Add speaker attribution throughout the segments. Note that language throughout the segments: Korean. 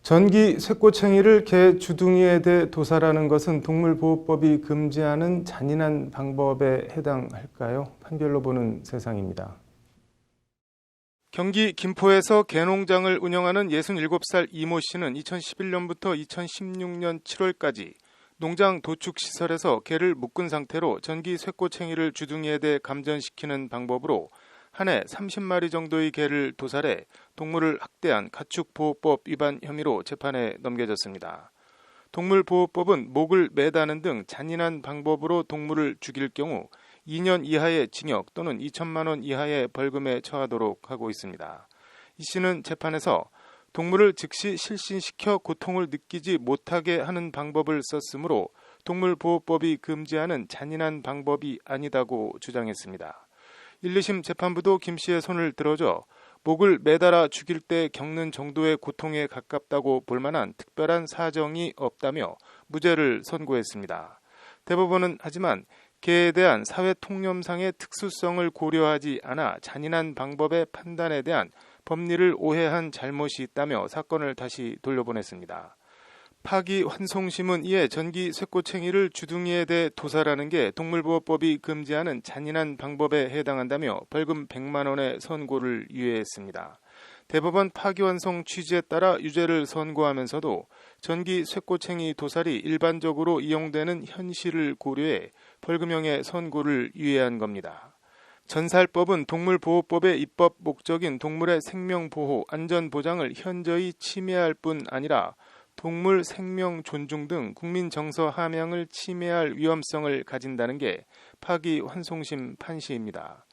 Speaker 1: 전기 쇠꼬챙이를 개 주둥이에 대 도살하는 것은 동물보호법이 금지하는 잔인한 방법에 해당할까요? 판결로 보는 세상입니다. 경기 김포에서 개농장을 운영하는 67살 이모 씨는 2011년부터 2016년 7월까지 농장 도축시설에서 개를 묶은 상태로 전기 쇠꼬챙이를 주둥이에 대 감전시키는 방법으로 한 해 30마리 정도의 개를 도살해 동물을 학대한 가축보호법 위반 혐의로 재판에 넘겨졌습니다. 동물보호법은 목을 매다는 등 잔인한 방법으로 동물을 죽일 경우 2년 이하의 징역 또는 2천만 원 이하의 벌금에 처하도록 하고 있습니다. 이 씨는 재판에서 동물을 즉시 실신시켜 고통을 느끼지 못하게 하는 방법을 썼으므로 동물보호법이 금지하는 잔인한 방법이 아니다고 주장했습니다. 1, 2심 재판부도 김 씨의 손을 들어줘 목을 매달아 죽일 때 겪는 정도의 고통에 가깝다고 볼 만한 특별한 사정이 없다며 무죄를 선고했습니다. 대법원은 하지만 개에 대한 사회 통념상의 특수성을 고려하지 않아 잔인한 방법의 판단에 대한 법리를 오해한 잘못이 있다며 사건을 다시 돌려보냈습니다. 파기환송심은 이에 전기 쇠꼬챙이를 주둥이에 대 도살하는 게 동물보호법이 금지하는 잔인한 방법에 해당한다며 벌금 100만 원의 선고를 유예했습니다. 대법원 파기환송 취지에 따라 유죄를 선고하면서도 전기 쇠꼬챙이 도살이 일반적으로 이용되는 현실을 고려해 벌금형의 선고를 유예한 겁니다. 전살법은 동물보호법의 입법 목적인 동물의 생명보호, 안전보장을 현저히 침해할 뿐 아니라 동물 생명 존중 등 국민 정서 함양을 침해할 위험성을 가진다는 게 파기환송심 판시입니다.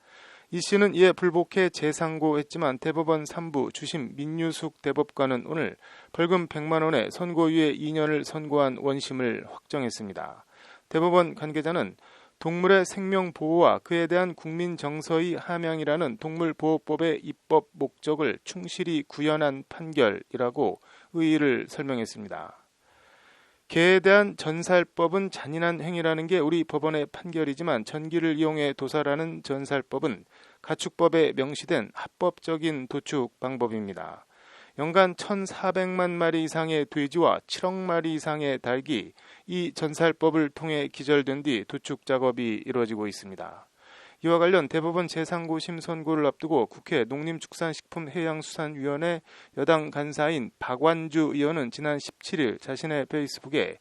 Speaker 1: 이 씨는 이에 불복해 재상고했지만 대법원 3부 주심 민유숙 대법관은 오늘 벌금 100만 원에 선고유예 2년을 선고한 원심을 확정했습니다. 대법원 관계자는 동물의 생명 보호와 그에 대한 국민 정서의 함양이라는 동물보호법의 입법 목적을 충실히 구현한 판결이라고 의의를 설명했습니다. 개에 대한 전살법은 잔인한 행위라는 게 우리 법원의 판결이지만 전기를 이용해 도살하는 전살법은 가축법에 명시된 합법적인 도축 방법입니다. 연간 1,400만 마리 이상의 돼지와 7억 마리 이상의 닭이 이 전살법을 통해 기절된 뒤 도축 작업이 이루어지고 있습니다. 이와 관련 대법원 제3고심 선고를 앞두고 국회 농림축산식품해양수산위원회 여당 간사인 박완주 의원은 지난 17일 자신의 페이스북에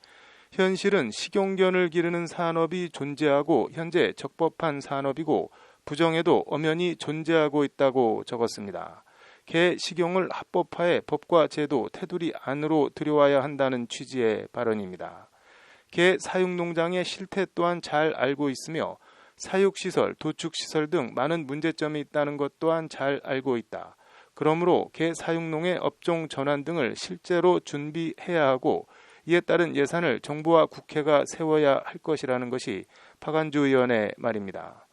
Speaker 1: 현실은 식용견을 기르는 산업이 존재하고 현재 적법한 산업이고 부정에도 엄연히 존재하고 있다고 적었습니다. 개 식용을 합법화해 법과 제도, 테두리 안으로 들여와야 한다는 취지의 발언입니다. 개 사육농장의 실태 또한 잘 알고 있으며 사육시설, 도축시설 등 많은 문제점이 있다는 것 또한 잘 알고 있다. 그러므로 개 사육농의 업종 전환 등을 실제로 준비해야 하고 이에 따른 예산을 정부와 국회가 세워야 할 것이라는 것이 박완주 의원의 말입니다.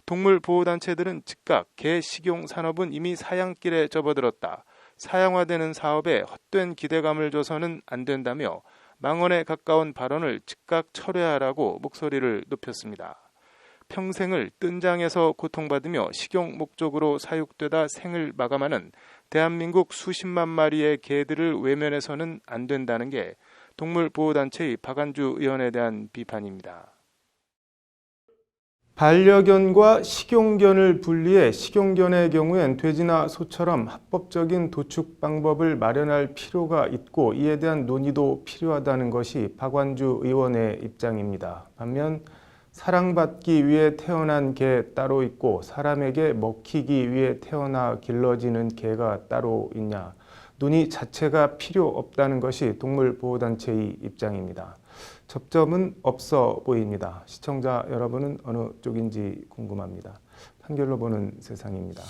Speaker 1: 동물보호단체들은 즉각 개 식용 산업은 이미 사양길에 접어들었다. 사양화되는 사업에 헛된 기대감을 줘서는 안 된다며 망언에 가까운 발언을 즉각 철회하라고 목소리를 높였습니다. 평생을 뜬장에서 고통받으며 식용 목적으로 사육되다 생을 마감하는 대한민국 수십만 마리의 개들을 외면해서는 안 된다는 게 동물보호단체의 박완주 의원에 대한 비판입니다. 반려견과 식용견을 분리해 식용견의 경우엔 돼지나 소처럼 합법적인 도축 방법을 마련할 필요가 있고 이에 대한 논의도 필요하다는 것이 박완주 의원의 입장입니다. 반면 사랑받기 위해 태어난 개 따로 있고 사람에게 먹히기 위해 태어나 길러지는 개가 따로 있냐. 논의 자체가 필요 없다는 것이 동물보호단체의 입장입니다. 접점은 없어 보입니다. 시청자 여러분은 어느 쪽인지 궁금합니다. 판결로 보는 세상입니다.